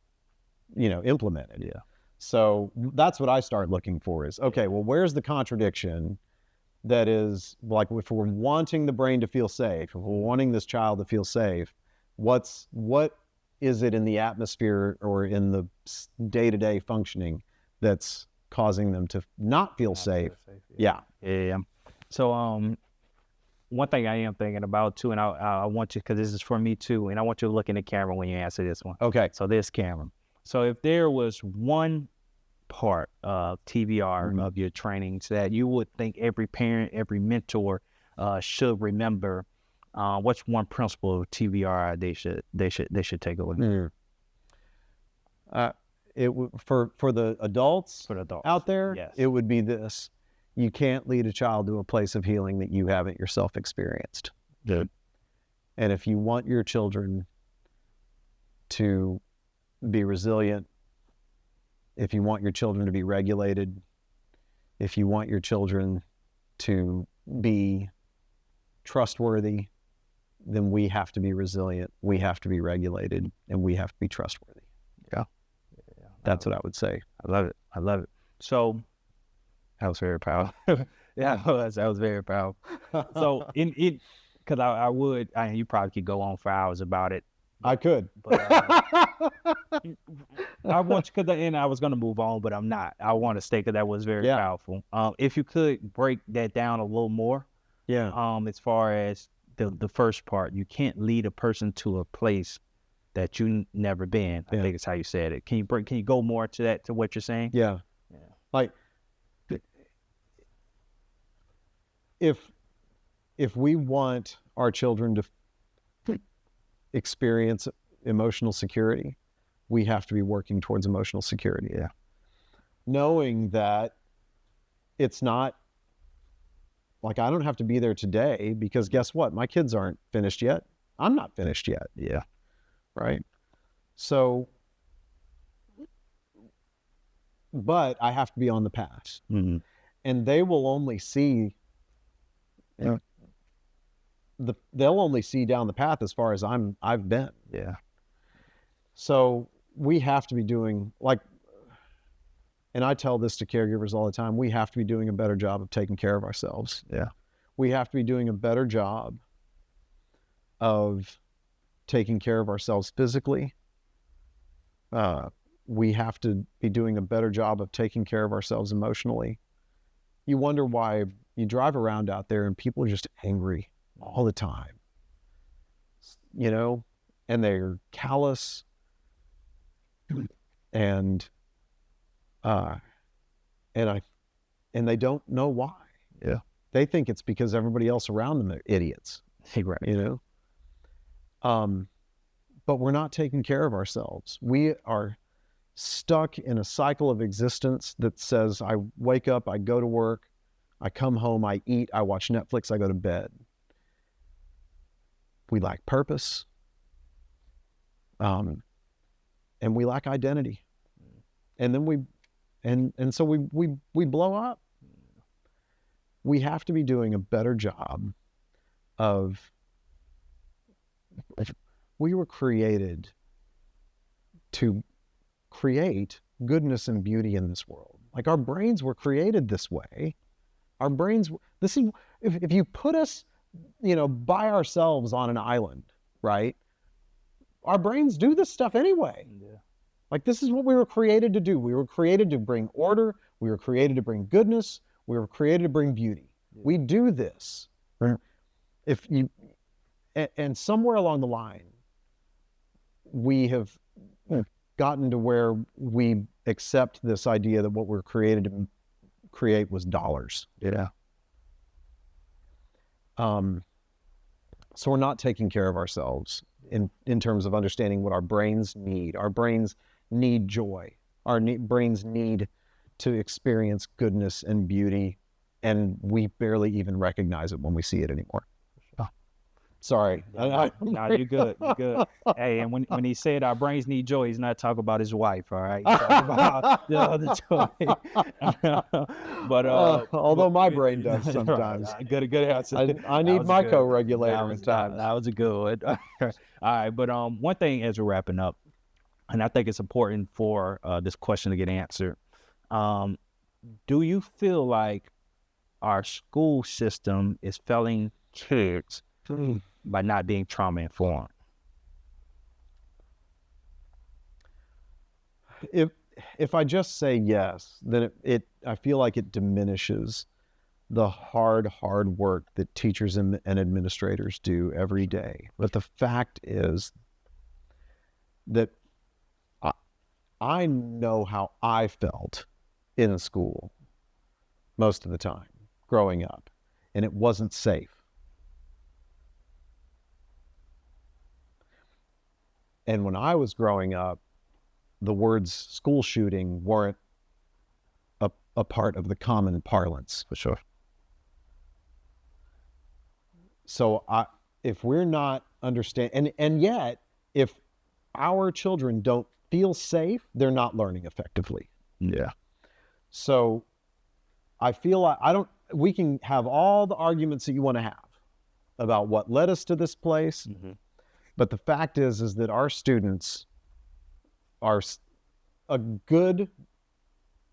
implemented. Yeah. So that's what I start looking for is, okay, well, where's the contradiction that is, like, if we're wanting the brain to feel safe, if we're wanting this child to feel safe, what is it in the atmosphere or in the day-to-day functioning that's causing them to not feel safe? Yeah. So one thing I am thinking about too, and I want you, because this is for me too, and I want you to look in the camera when you answer this one. Okay. So this camera. So if there was one part of TBR of your trainings that you would think every parent, every mentor should remember, what's one principle of TBRI they should take away? For the adults, out there, yes, it would be this: you can't lead a child to a place of healing that you haven't yourself experienced. Good. And if you want your children to be resilient, if you want your children to be regulated, if you want your children to be trustworthy, then we have to be resilient, we have to be regulated, and we have to be trustworthy. Yeah. That's what I would say. I love it. So that was very powerful. That was very powerful. So because you probably could go on for hours about it. I could. But, I want you, and I was going to move on, but I'm not. I want to stay, because that was very powerful. If you could break that down a little more. Yeah. As far as the first part, you can't lead a person to a place that you never been. I think it's how you said it. Can you go more to that, to what you're saying? Yeah. Like, if we want our children to experience emotional security, we have to be working towards emotional security. Yeah. Knowing that it's not like, I don't have to be there today, because guess what? My kids aren't finished yet. I'm not finished yet. Yeah. Right. So, but I have to be on the path. Mm-hmm. And they will only see, they'll only see down the path as far as I've been. Yeah. So we have to be doing, like, and I tell this to caregivers all the time, we have to be doing a better job of taking care of ourselves. Yeah. We have to be doing a better job of taking care of ourselves physically. We have to be doing a better job of taking care of ourselves emotionally. You wonder why you drive around out there and people are just angry all the time, and they're callous, and they don't know why. Yeah. They think it's because everybody else around them are idiots. Right. But we're not taking care of ourselves. We are stuck in a cycle of existence that says, I wake up, I go to work, I come home, I eat, I watch Netflix, I go to bed. We lack purpose, and we lack identity. And then so we blow up. We have to be doing a better job of, we were created to create goodness and beauty in this world. Like, our brains were created this way Our brains, this is, if you put us, by ourselves on an island, right? Our brains do this stuff anyway. Yeah. Like, this is what we were created to do. We were created to bring order. We were created to bring goodness. We were created to bring beauty. Yeah. We do this. And somewhere along the line, we have gotten to where we accept this idea that what we're created to create was dollars. Yeah. So we're not taking care of ourselves in terms of understanding what our brains need. Our brains need joy. Our brains need to experience goodness and beauty, and we barely even recognize it when we see it anymore. Sorry. No, you're good. You're good. Hey, and when he said our brains need joy, he's not talking about his wife, all right? He's talking about the other joy. But although my brain does sometimes. Good answer. I need my co-regulator at times. That was a good one. All right, but one thing as we're wrapping up, and I think it's important for this question to get answered. Do you feel like our school system is failing kids by not being trauma informed? If I just say yes, then I feel like it diminishes the hard work that teachers and administrators do every day. But the fact is that I know how I felt in a school most of the time growing up, and it wasn't safe. And when I was growing up, the words school shooting weren't a part of the common parlance. For sure. So if we're not understanding, and yet if our children don't feel safe, they're not learning effectively. Yeah. So I feel like we can have all the arguments that you want to have about what led us to this place. Mm-hmm. But the fact is that our students are, a good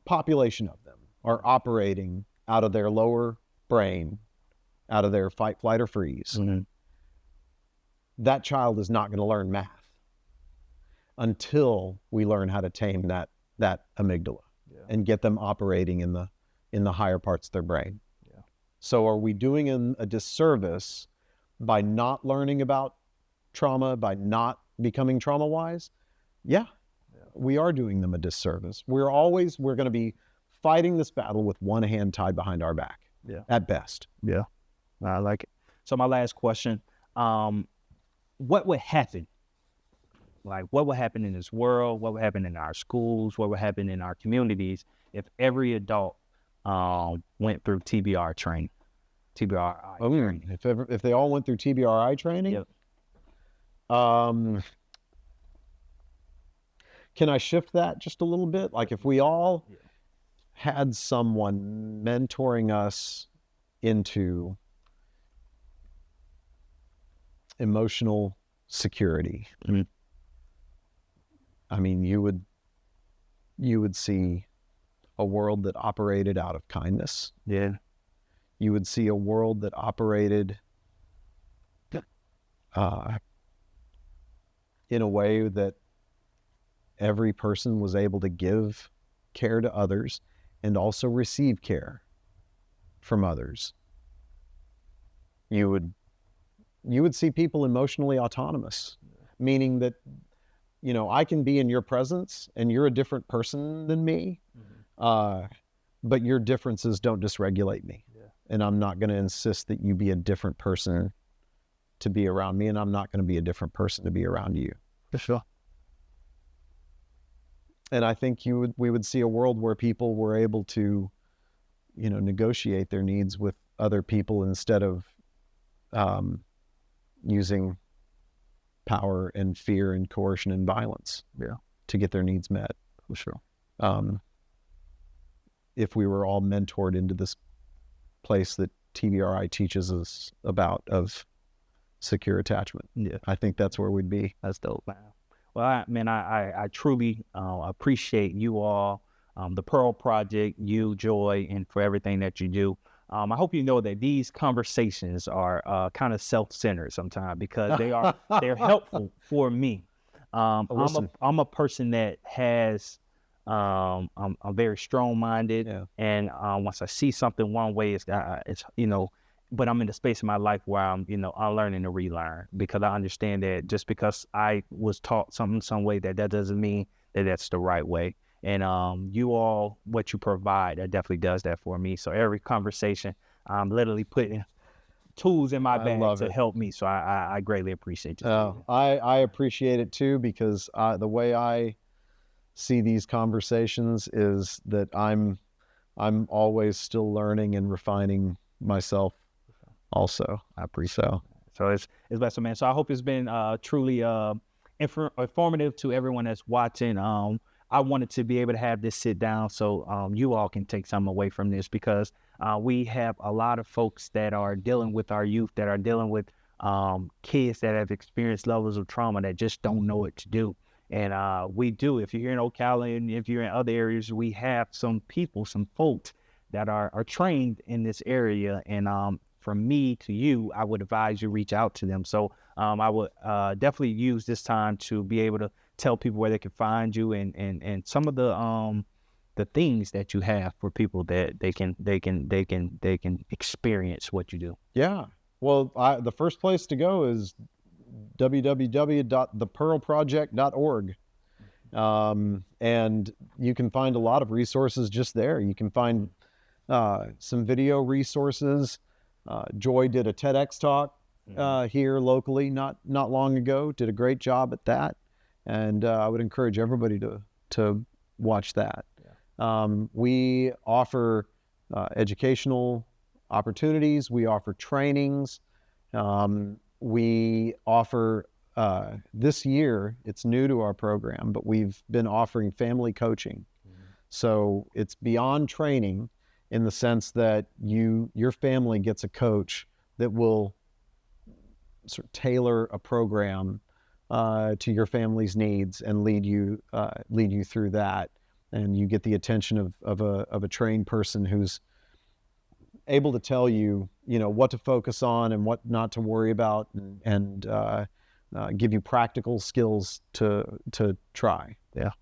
population of them are operating out of their lower brain, out of their fight, flight, or freeze. Mm-hmm. That child is not going to learn math until we learn how to tame that amygdala and get them operating in the higher parts of their brain. Yeah. So are we doing them a disservice by not learning about trauma, by not becoming trauma wise? Yeah, we are doing them a disservice. We're going to be fighting this battle with one hand tied behind our back. Yeah, at best. Yeah, I like it. So my last question, what would happen? Like, what would happen in this world? What would happen in our schools? What would happen in our communities if every adult went through TBRI training? Training. If they all went through TBRI training? Yep. Can I shift that just a little bit? Like, if we all had someone mentoring us into emotional security, mm-hmm. I mean, you would see a world that operated out of kindness. Yeah. You would see a world that operated in a way that every person was able to give care to others and also receive care from others. You would see people emotionally autonomous, meaning that, I can be in your presence and you're a different person than me, mm-hmm. But your differences don't dysregulate me. Yeah. And I'm not going to insist that you be a different person to be around me, and I'm not going to be a different person to be around you. For sure. And I think we would see a world where people were able to, negotiate their needs with other people instead of using power and fear and coercion and violence to get their needs met. For sure. If we were all mentored into this place that TBRI teaches us about of secure attachment. Yeah. I think that's where we'd be. That's dope, man. Well, I truly appreciate you all, the Pearl Project, you, Joy, and for everything that you do. I hope you know that these conversations are kind of self-centered sometimes because they're helpful for me. I'm a person that has I'm very strong-minded, and once I see something one way, it's but I'm in the space of my life where I'm learning to relearn, because I understand that just because I was taught something some way, that doesn't mean that that's the right way. And what you provide, that definitely does that for me. So every conversation, I'm literally putting tools in my bag to help me. So I greatly appreciate it. I appreciate it too, because the way I see these conversations is that I'm always still learning and refining myself also. I appreciate it. So it's best, man. So I hope it's been truly informative to everyone that's watching. I wanted to be able to have this sit down so you all can take something away from this, because we have a lot of folks that are dealing with our youth, that are dealing with kids that have experienced levels of trauma that just don't know what to do. And we do. If you're here in Ocala and if you're in other areas, we have some folks that are trained in this area. And from me to you, I would advise you reach out to them. So I would definitely use this time to be able to tell people where they can find you and some of the things that you have for people that they can experience what you do. Yeah. Well, the first place to go is www.thepearlproject.org. And you can find a lot of resources just there. You can find some video resources. Joy did a TEDx talk here locally not long ago, did a great job at that. And I would encourage everybody to watch that. We offer educational opportunities. We offer trainings. We offer, this year, it's new to our program, but we've been offering family coaching. So it's beyond training in the sense that your family gets a coach that will sort of tailor a program to your family's needs and lead you through that, and you get the attention of a trained person who's able to tell you what to focus on and what not to worry about, and give you practical skills to try. Yeah.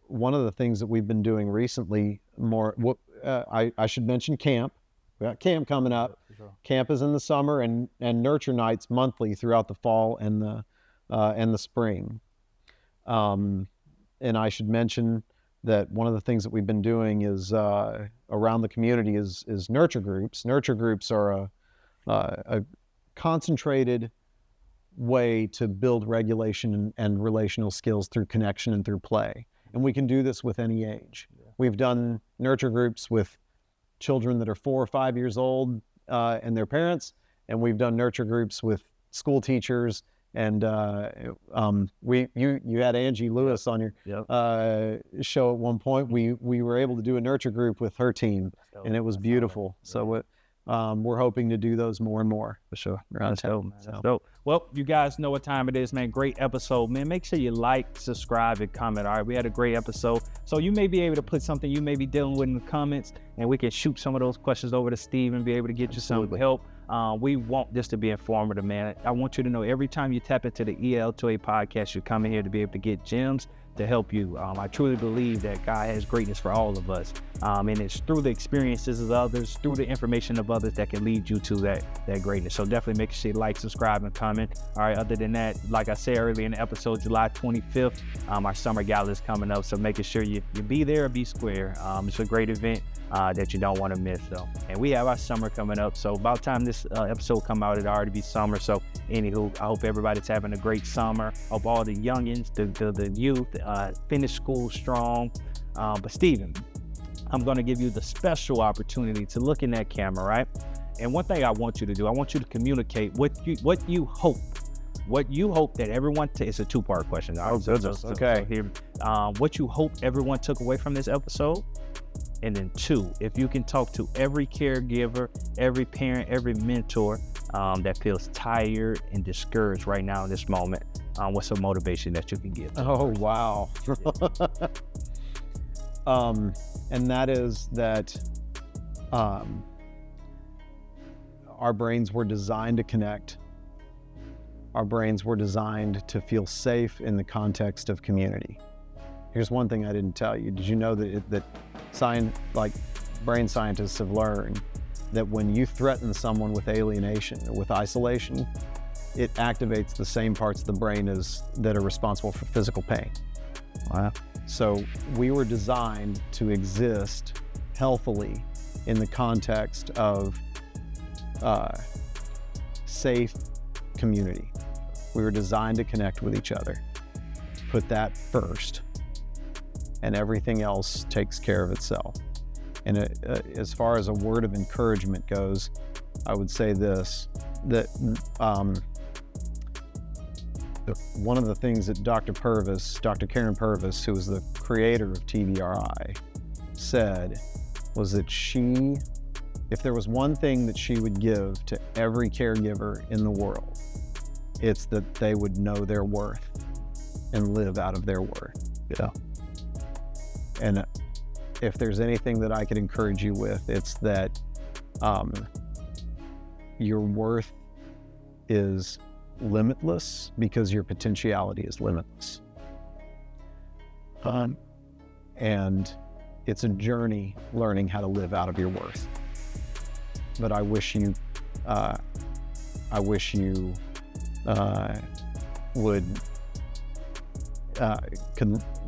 One of the things that we've been doing recently, I should mention camp. We got camp coming up. Sure. Camp is in the summer, and nurture nights monthly throughout the fall and the spring. And I should mention that one of the things that we've been doing is around the community is nurture groups. Nurture groups are a concentrated way to build regulation and relational skills through connection and through play. And we can do this with any age. Yeah. We've done nurture groups with children that are 4 or 5 years old and their parents, and we've done nurture groups with school teachers. And you had Angie Lewis on your show at one point. We were able to do a nurture group with her team, and it was beautiful. So we're hoping to do those more and more for sure around town. That's dope. Well, you guys know what time it is, man. Great episode, man. Make sure you like, subscribe, and comment. All right, we had a great episode. So you may be able to put something you may be dealing with in the comments, and we can shoot some of those questions over to Steve and be able to get you some help. We want this to be informative, man. I want you to know every time you tap into the EL2A podcast, you're coming here to be able to get gems to help you. I truly believe that God has greatness for all of us. And it's through the experiences of others, through the information of others that can lead you to that greatness. So definitely make sure you like, subscribe, and comment. All right, other than that, like I said earlier in the episode, July 25th, our summer gala is coming up. So making sure you be there or be square. It's a great event that you don't want to miss. So, and we have our summer coming up. So about the time this episode come out, it'll already be summer. So anywho, I hope everybody's having a great summer. Hope all the youngins, the youth, finish school strong. But Stephen, I'm going to give you the special opportunity to look in that camera, right? And one thing I want you to do, I want you to communicate what you hope that everyone it's a two-part question. Goodness. Okay. So here, what you hope everyone took away from this episode, and then 2, if you can talk to every caregiver, every parent, every mentor that feels tired and discouraged right now in this moment, what's some motivation that you can give? Oh, wow. And that is that our brains were designed to connect. Our brains were designed to feel safe in the context of community. Here's one thing I didn't tell you. Did you know that brain scientists have learned that when you threaten someone with alienation or with isolation, it activates the same parts of the brain that are responsible for physical pain. Wow. So we were designed to exist healthily in the context of safe community. We were designed to connect with each other. Put that first, and everything else takes care of itself. And as far as a word of encouragement goes, I would say this, that one of the things that Dr. Karen Purvis, who was the creator of TBRI, said was that if there was one thing that she would give to every caregiver in the world, it's that they would know their worth and live out of their worth. Yeah. And if there's anything that I could encourage you with, it's that your worth is limitless because your potentiality is limitless. And it's a journey learning how to live out of your worth. But I wish you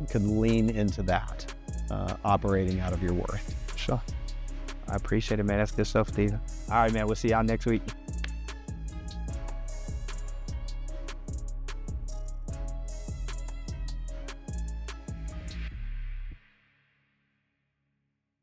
could lean into that, operating out of your worth. Sure. I appreciate it, man. That's good stuff, Stephen. All right, man. We'll see y'all next week.